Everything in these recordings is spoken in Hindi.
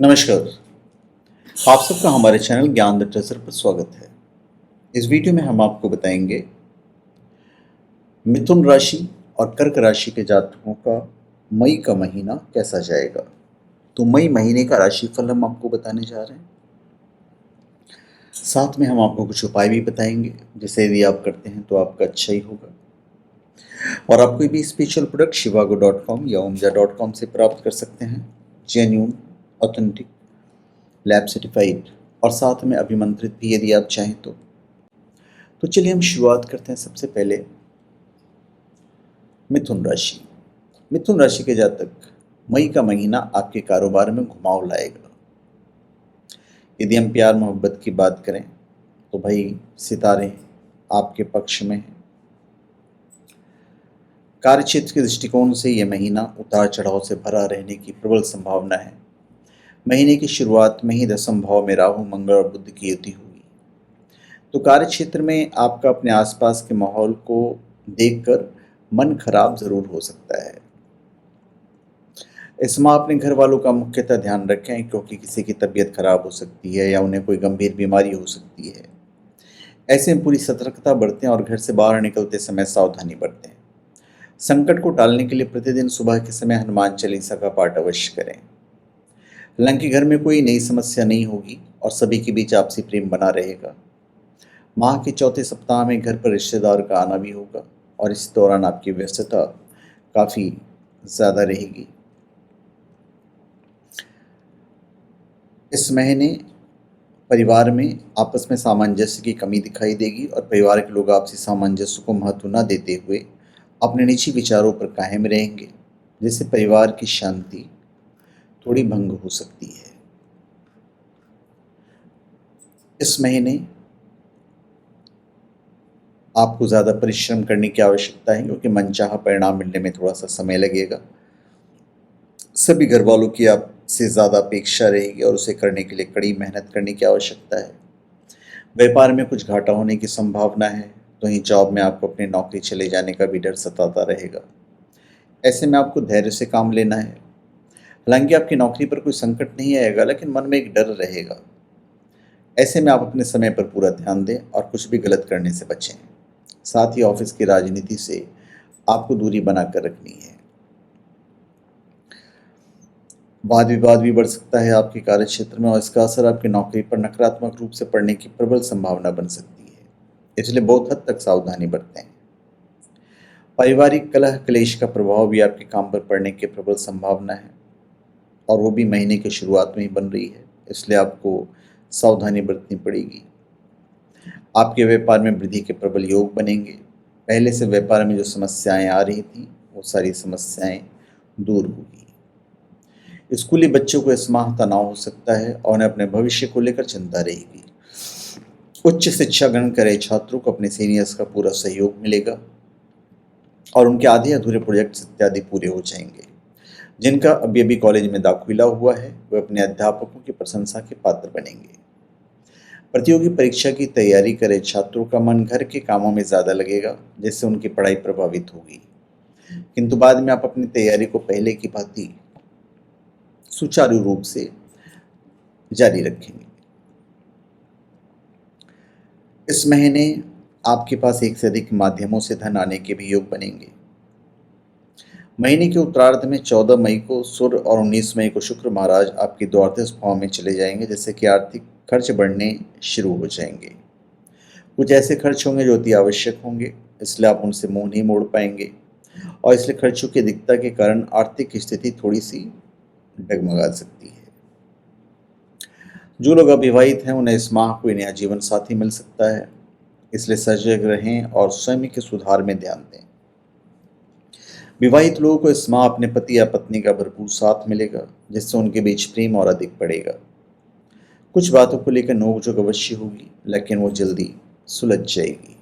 नमस्कार। आप सबका हमारे चैनल ज्ञान द ट्रेजर पर स्वागत है। इस वीडियो में हम आपको बताएंगे मिथुन राशि और कर्क राशि के जातकों का मई का महीना कैसा जाएगा। तो मई महीने का राशिफल हम आपको बताने जा रहे हैं। साथ में हम आपको कुछ उपाय भी बताएंगे जिसे यदि आप करते हैं तो आपका अच्छा ही होगा। और आप कोई भी स्पेशल प्रोडक्ट shivago.com या umja.com से प्राप्त कर सकते हैं। जेन्यून, ऑथेंटिक, लैब सर्टिफाइड और साथ में अभिमंत्रित भी यदि आप चाहें तो चलिए हम शुरुआत करते हैं। सबसे पहले मिथुन राशि। मिथुन राशि के जातक, मई का महीना आपके कारोबार में घुमाव लाएगा। यदि हम प्यार मोहब्बत की बात करें तो भाई सितारे आपके पक्ष में हैं। कार्यक्षेत्र के दृष्टिकोण से यह महीना उतार चढ़ाव से भरा रहने की प्रबल संभावना है। महीने की शुरुआत में ही दसम भाव में राहु, मंगल और बुध की युति हुई, तो कार्यक्षेत्र में आपका अपने आसपास के माहौल को देखकर मन खराब जरूर हो सकता है। इस माह अपने घर वालों का मुख्यतः ध्यान रखें, क्योंकि किसी की तबीयत खराब हो सकती है या उन्हें कोई गंभीर बीमारी हो सकती है। ऐसे में पूरी सतर्कता बरतें और घर से बाहर निकलते समय सावधानी बरतें। संकट को टालने के लिए प्रतिदिन सुबह के समय हनुमान चालीसा का पाठ अवश्य करें। हालांकि घर में कोई नई समस्या नहीं होगी और सभी के बीच आपसी प्रेम बना रहेगा। माह के चौथे सप्ताह में घर पर रिश्तेदार का आना भी होगा और इस दौरान आपकी व्यस्तता काफ़ी ज़्यादा रहेगी। इस महीने परिवार में आपस में सामंजस्य की कमी दिखाई देगी और परिवार के लोग आपसी सामंजस्य को महत्व न देते हुए अपने निजी विचारों पर कायम रहेंगे, जिससे परिवार की शांति थोड़ी भंग हो सकती है। इस महीने आपको ज़्यादा परिश्रम करने की आवश्यकता है, क्योंकि मनचाहा परिणाम मिलने में थोड़ा सा समय लगेगा। सभी घर वालों की आपसे ज़्यादा अपेक्षा रहेगी और उसे करने के लिए कड़ी मेहनत करने की आवश्यकता है। व्यापार में कुछ घाटा होने की संभावना है, तो वहीं जॉब में आपको अपनी नौकरी चले जाने का भी डर सताता रहेगा। ऐसे में आपको धैर्य से काम लेना है। हालांकि आपकी नौकरी पर कोई संकट नहीं आएगा, लेकिन मन में एक डर रहेगा। ऐसे में आप अपने समय पर पूरा ध्यान दें और कुछ भी गलत करने से बचें। साथ ही ऑफिस की राजनीति से आपको दूरी बनाकर रखनी है। वाद विवाद भी बढ़ सकता है आपके कार्य क्षेत्र में और इसका असर आपकी नौकरी पर नकारात्मक रूप से पड़ने की प्रबल संभावना बन सकती है, इसलिए बहुत हद तक सावधानी बरतें। पारिवारिक कलह क्लेश का प्रभाव भी आपके काम पर पड़ने की प्रबल संभावना है और वो भी महीने की शुरुआत में ही बन रही है, इसलिए आपको सावधानी बरतनी पड़ेगी। आपके व्यापार में वृद्धि के प्रबल योग बनेंगे। पहले से व्यापार में जो समस्याएं आ रही थी वो सारी समस्याएं दूर होगी। स्कूली बच्चों को इस माह तनाव हो सकता है और उन्हें अपने भविष्य को लेकर चिंता रहेगी। उच्च शिक्षा ग्रहण करे छात्रों को अपने सीनियर्स का पूरा सहयोग मिलेगा और उनके आधे अधूरे प्रोजेक्ट्स इत्यादि पूरे हो जाएंगे। जिनका अभी अभी कॉलेज में दाखिला हुआ है वे अपने अध्यापकों की प्रशंसा के पात्र बनेंगे। प्रतियोगी परीक्षा की तैयारी करे छात्रों का मन घर के कामों में ज़्यादा लगेगा, जिससे उनकी पढ़ाई प्रभावित होगी, किंतु बाद में आप अपनी तैयारी को पहले की भांति सुचारू रूप से जारी रखेंगे। इस महीने आपके पास एक से अधिक माध्यमों से धन आने के भी योग बनेंगे। महीने के उत्तरार्ध में 14 मई को सूर्य और 19 मई को शुक्र महाराज आपके द्वादश भाव में चले जाएंगे, जिससे कि आर्थिक खर्च बढ़ने शुरू हो जाएंगे। कुछ ऐसे खर्च होंगे जो अति आवश्यक होंगे, इसलिए आप उनसे मुंह नहीं मोड़ पाएंगे और इसलिए खर्चों की अधिकता के कारण आर्थिक स्थिति थोड़ी सी डगमगा सकती है। जो लोग अविवाहित हैं उन्हें इस माह कोई नया जीवन साथी मिल सकता है, इसलिए सजग रहें और स्वयं के सुधार में ध्यान दें। विवाहित लोगों को इस माह अपने पति या पत्नी का भरपूर साथ मिलेगा, जिससे उनके बीच प्रेम और अधिक बढ़ेगा। कुछ बातों को लेकर नोकझोंक अवश्य होगी, लेकिन वो जल्दी सुलझ जाएगी।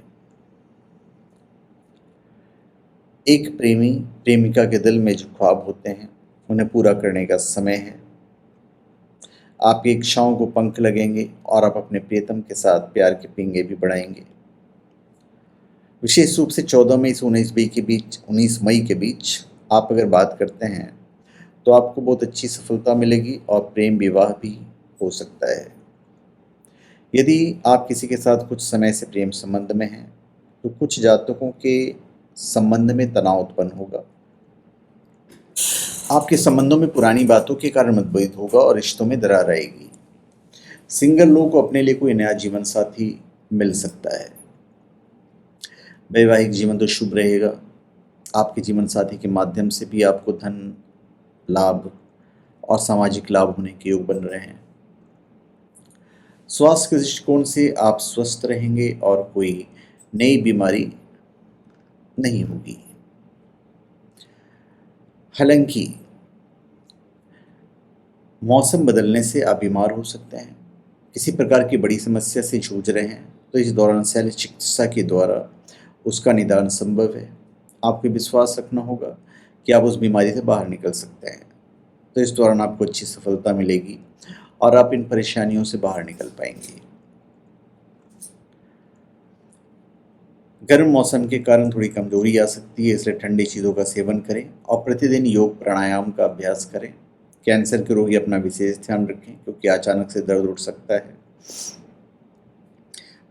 एक प्रेमी प्रेमिका के दिल में जो ख्वाब होते हैं उन्हें पूरा करने का समय है। आपकी इच्छाओं को पंख लगेंगे और आप अपने प्रियतम के साथ प्यार के पींगे भी बढ़ाएंगे। विशेष रूप से 14 मई से 19 मई के बीच आप अगर बात करते हैं तो आपको बहुत अच्छी सफलता मिलेगी और प्रेम विवाह भी हो सकता है। यदि आप किसी के साथ कुछ समय से प्रेम संबंध में हैं, तो कुछ जातकों के संबंध में तनाव उत्पन्न होगा। आपके संबंधों में पुरानी बातों के कारण मतभेद होगा और रिश्तों में दरार आएगी। सिंगल लोगों को अपने लिए कोई नया जीवन साथी मिल सकता है। वैवाहिक जीवन तो शुभ रहेगा। आपके जीवन साथी के माध्यम से भी आपको धन लाभ और सामाजिक लाभ होने के योग बन रहे हैं। स्वास्थ्य के दृष्टिकोण से आप स्वस्थ रहेंगे और कोई नई बीमारी नहीं होगी। हालांकि मौसम बदलने से आप बीमार हो सकते हैं। किसी प्रकार की बड़ी समस्या से जूझ रहे हैं तो इस दौरान शल्य चिकित्सा के द्वारा उसका निदान संभव है। आपको विश्वास रखना होगा कि आप उस बीमारी से बाहर निकल सकते हैं। तो इस दौरान आपको अच्छी सफलता मिलेगी और आप इन परेशानियों से बाहर निकल पाएंगे। गर्म मौसम के कारण थोड़ी कमजोरी आ सकती है, इसलिए ठंडी चीज़ों का सेवन करें और प्रतिदिन योग प्राणायाम का अभ्यास करें। कैंसर के रोगी अपना विशेष ध्यान रखें क्योंकि अचानक से दर्द उठ सकता है।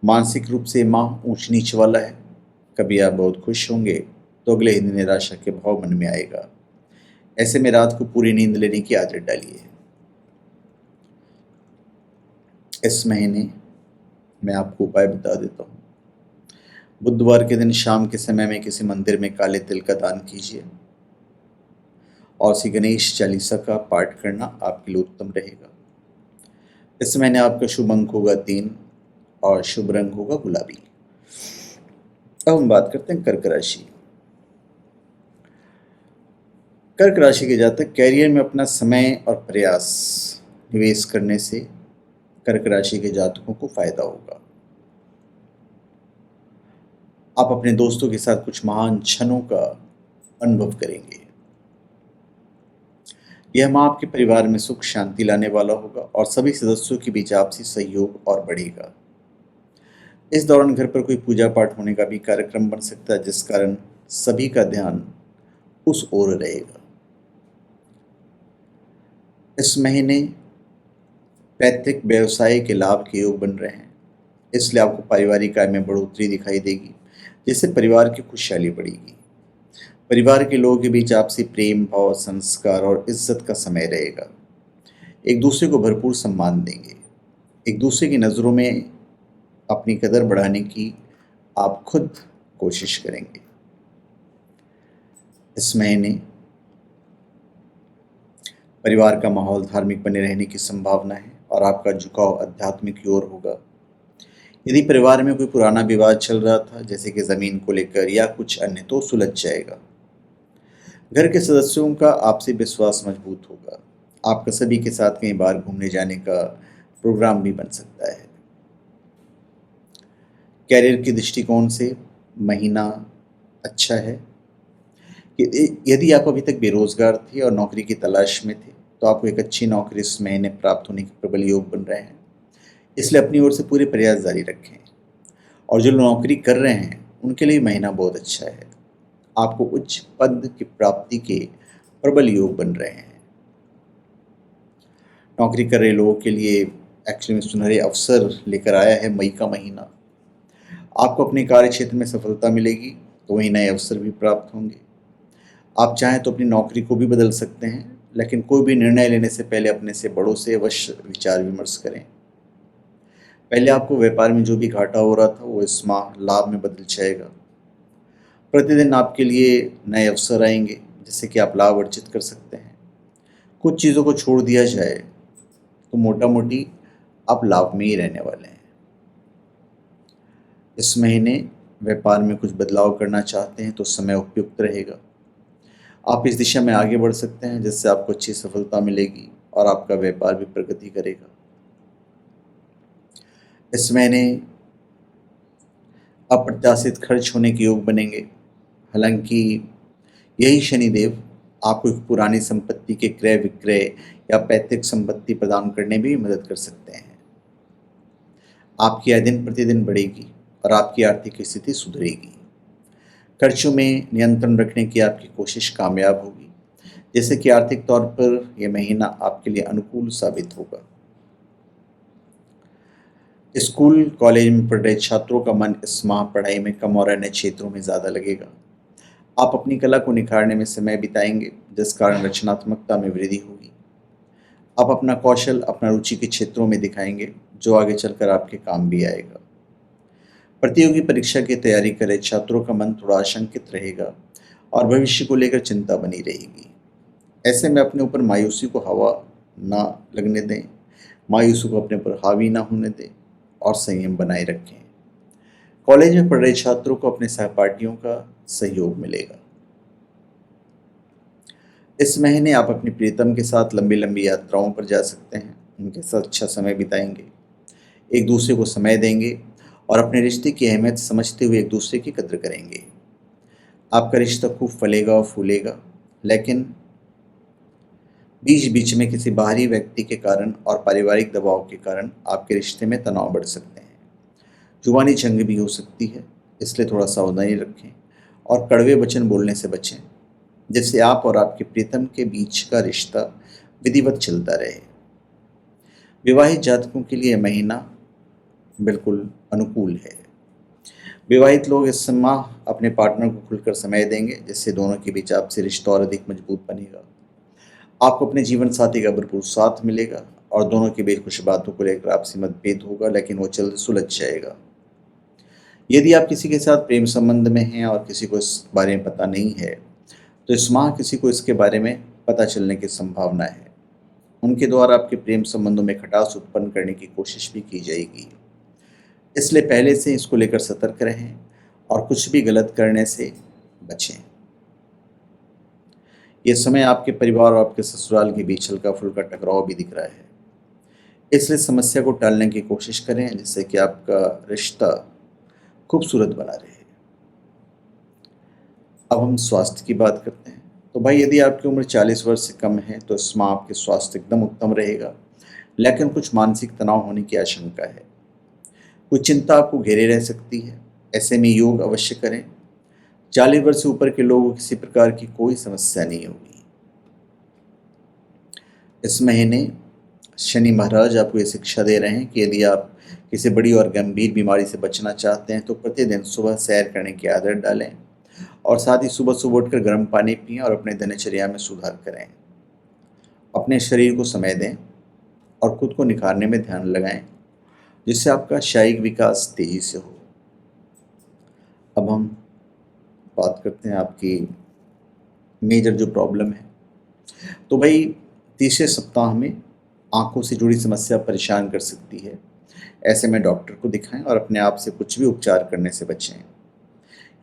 मानसिक रूप से माह ऊंच नीच वाला है। कभी आप बहुत खुश होंगे तो अगले ही दिन निराशा के भाव मन में आएगा। ऐसे में रात को पूरी नींद लेने की आदत डालिए। इस महीने मैं आपको उपाय बता देता हूँ। बुधवार के दिन शाम के समय में किसी मंदिर में काले तिल का दान कीजिए और श्री गणेश चालीसा का पाठ करना आपके लिए उत्तम रहेगा। इस महीने आपका शुभ अंक होगा 3 और शुभ रंग होगा गुलाबी। अब हम बात करते हैं कर्क राशि। कर्क राशि के जातक कैरियर में अपना समय और प्रयास निवेश करने से कर्क राशि के जातकों को फायदा होगा। आप अपने दोस्तों के साथ कुछ महान क्षणों का अनुभव करेंगे। यह माह आपके परिवार में सुख शांति लाने वाला होगा और सभी सदस्यों के बीच आपसी सहयोग और बढ़ेगा। इस दौरान घर पर कोई पूजा पाठ होने का भी कार्यक्रम बन सकता है, जिस कारण सभी का ध्यान उस ओर रहेगा। इस महीने पैतृक व्यवसाय के लाभ के योग बन रहे हैं, इसलिए आपको पारिवारिक आय में बढ़ोतरी दिखाई देगी, जिससे परिवार की खुशहाली बढ़ेगी। परिवार के लोगों के बीच आपसी प्रेम भाव संस्कार और इज्जत का समय रहेगा। एक दूसरे को भरपूर सम्मान देंगे। एक दूसरे की नज़रों में अपनी कदर बढ़ाने की आप खुद कोशिश करेंगे। इस महीने परिवार का माहौल धार्मिक बने रहने की संभावना है और आपका झुकाव आध्यात्मिक की ओर होगा। यदि परिवार में कोई पुराना विवाद चल रहा था, जैसे कि ज़मीन को लेकर या कुछ अन्य, तो सुलझ जाएगा। घर के सदस्यों का आपसे विश्वास मजबूत होगा। आपका सभी के साथ कहीं बाहर घूमने जाने का प्रोग्राम भी बन सकता है। कैरियर के दृष्टिकोण से महीना अच्छा है। यदि आप अभी तक बेरोजगार थे और नौकरी की तलाश में थे, तो आपको एक अच्छी नौकरी इस महीने प्राप्त होने के प्रबल योग बन रहे हैं। इसलिए अपनी ओर से पूरे प्रयास जारी रखें और जो नौकरी कर रहे हैं उनके लिए महीना बहुत अच्छा है। आपको उच्च पद की प्राप्ति के प्रबल योग बन रहे हैं। नौकरी कर रहे लोगों के लिए एक्चुअली में सुनहरे अवसर लेकर आया है मई का महीना। आपको अपने कार्य क्षेत्र में सफलता मिलेगी तो वहीं नए अवसर भी प्राप्त होंगे। आप चाहें तो अपनी नौकरी को भी बदल सकते हैं, लेकिन कोई भी निर्णय लेने से पहले अपने से बड़ों से अवश्य विचार विमर्श करें। पहले आपको व्यापार में जो भी घाटा हो रहा था वो इस माह लाभ में बदल जाएगा। प्रतिदिन आपके लिए नए अवसर आएंगे जिससे कि आप लाभ अर्जित कर सकते हैं। कुछ चीज़ों को छोड़ दिया जाए तो मोटा मोटी आप लाभ में ही रहने वाले हैं। इस महीने व्यापार में कुछ बदलाव करना चाहते हैं तो समय उपयुक्त रहेगा। आप इस दिशा में आगे बढ़ सकते हैं जिससे आपको अच्छी सफलता मिलेगी और आपका व्यापार भी प्रगति करेगा। इस महीने अप्रत्याशित खर्च होने के योग बनेंगे। हालांकि यही शनिदेव आपको एक पुरानी संपत्ति के क्रय विक्रय या पैतृक संपत्ति प्रदान करने में भी मदद कर सकते हैं। आपकी आय दिन प्रतिदिन बढ़ेगी और आपकी आर्थिक स्थिति सुधरेगी। खर्चों में नियंत्रण रखने की आपकी कोशिश कामयाब होगी, जैसे कि आर्थिक तौर पर यह महीना आपके लिए अनुकूल साबित होगा। स्कूल कॉलेज में पढ़ रहे छात्रों का मन इस माह पढ़ाई में कम और अन्य क्षेत्रों में ज़्यादा लगेगा। आप अपनी कला को निखारने में समय बिताएंगे, जिस कारण रचनात्मकता में वृद्धि होगी। आप अपना कौशल अपना रुचि के क्षेत्रों में दिखाएंगे, जो आगे चलकर आपके काम भी आएगा। प्रतियोगी परीक्षा की तैयारी कर रहे छात्रों का मन थोड़ा आशंकित रहेगा और भविष्य को लेकर चिंता बनी रहेगी। ऐसे में अपने ऊपर मायूसी को हवा ना लगने दें, मायूसी को अपने ऊपर हावी ना होने दें और संयम बनाए रखें। कॉलेज में पढ़ रहे छात्रों को अपने सहपाठियों का सहयोग मिलेगा। इस महीने आप अपनी प्रियतम के साथ लंबी लंबी यात्राओं पर जा सकते हैं, उनके साथ अच्छा समय बिताएंगे, एक दूसरे को समय देंगे और अपने रिश्ते की अहमियत समझते हुए एक दूसरे की कद्र करेंगे। आपका रिश्ता खूब फलेगा और फूलेगा, लेकिन बीच बीच में किसी बाहरी व्यक्ति के कारण और पारिवारिक दबाव के कारण आपके रिश्ते में तनाव बढ़ सकते हैं। जुबानी जंग भी हो सकती है, इसलिए थोड़ा सावधानी रखें और कड़वे वचन बोलने से बचें, जिससे आप और आपके प्रीतम के बीच का रिश्ता विधिवत चलता रहे। विवाहित जातकों के लिए यह महीना बिल्कुल अनुकूल है। विवाहित लोग इस माह अपने पार्टनर को खुलकर समय देंगे, जिससे दोनों के बीच आपसी रिश्ता और अधिक मजबूत बनेगा। आपको अपने जीवन साथी का भरपूर साथ मिलेगा और दोनों के बीच कुछ बातों को लेकर आपसी मतभेद होगा, लेकिन वो जल्द सुलझ जाएगा। यदि आप किसी के साथ प्रेम संबंध में हैं और किसी को इस बारे में पता नहीं है, तो इस माह किसी को इसके बारे में पता चलने की संभावना है। उनके द्वारा आपके प्रेम संबंधों में खटास उत्पन्न करने की कोशिश भी की जाएगी, इसलिए पहले से इसको लेकर सतर्क रहें और कुछ भी गलत करने से बचें। यह समय आपके परिवार और आपके ससुराल के बीच हल्का फुल्का टकराव भी दिख रहा है, इसलिए समस्या को टालने की कोशिश करें, जिससे कि आपका रिश्ता खूबसूरत बना रहे। अब हम स्वास्थ्य की बात करते हैं। तो भाई, यदि आपकी उम्र 40 वर्ष से कम है तो इस माह आपके स्वास्थ्य एकदम उत्तम रहेगा, लेकिन कुछ मानसिक तनाव होने की आशंका है। कुछ चिंता आपको घेरे रह सकती है, ऐसे में योग अवश्य करें। 40 वर्ष से ऊपर के लोगों को किसी प्रकार की कोई समस्या नहीं होगी। इस महीने शनि महाराज आपको ये शिक्षा दे रहे हैं कि यदि आप किसी बड़ी और गंभीर बीमारी से बचना चाहते हैं तो प्रतिदिन सुबह सैर करने की आदत डालें और साथ ही सुबह सुबह उठकर गर्म पानी पिएं और अपने दिनचर्या में सुधार करें। अपने शरीर को समय दें और खुद को निखारने में ध्यान लगाएं, जिससे आपका शारीरिक विकास तेजी से हो। अब हम बात करते हैं आपकी मेजर जो प्रॉब्लम है। तो भाई, तीसरे सप्ताह में आंखों से जुड़ी समस्या परेशान कर सकती है। ऐसे में डॉक्टर को दिखाएं और अपने आप से कुछ भी उपचार करने से बचें।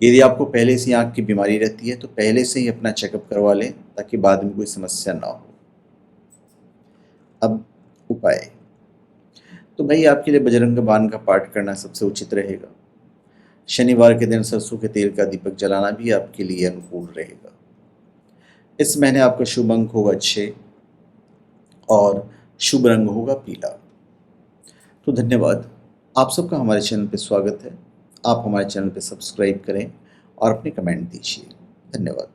यदि आपको पहले से आंख की बीमारी रहती है तो पहले से ही अपना चेकअप करवा लें, ताकि बाद में कोई समस्या ना हो। अब उपाय। तो भाई, आपके लिए बजरंग बाण का पाठ करना सबसे उचित रहेगा। शनिवार के दिन सरसों के तेल का दीपक जलाना भी आपके लिए अनुकूल रहेगा। इस महीने आपका शुभ अंक होगा 6 और शुभ रंग होगा पीला। तो धन्यवाद। आप सबका हमारे चैनल पे स्वागत है। आप हमारे चैनल पे सब्सक्राइब करें और अपने कमेंट दीजिए। धन्यवाद।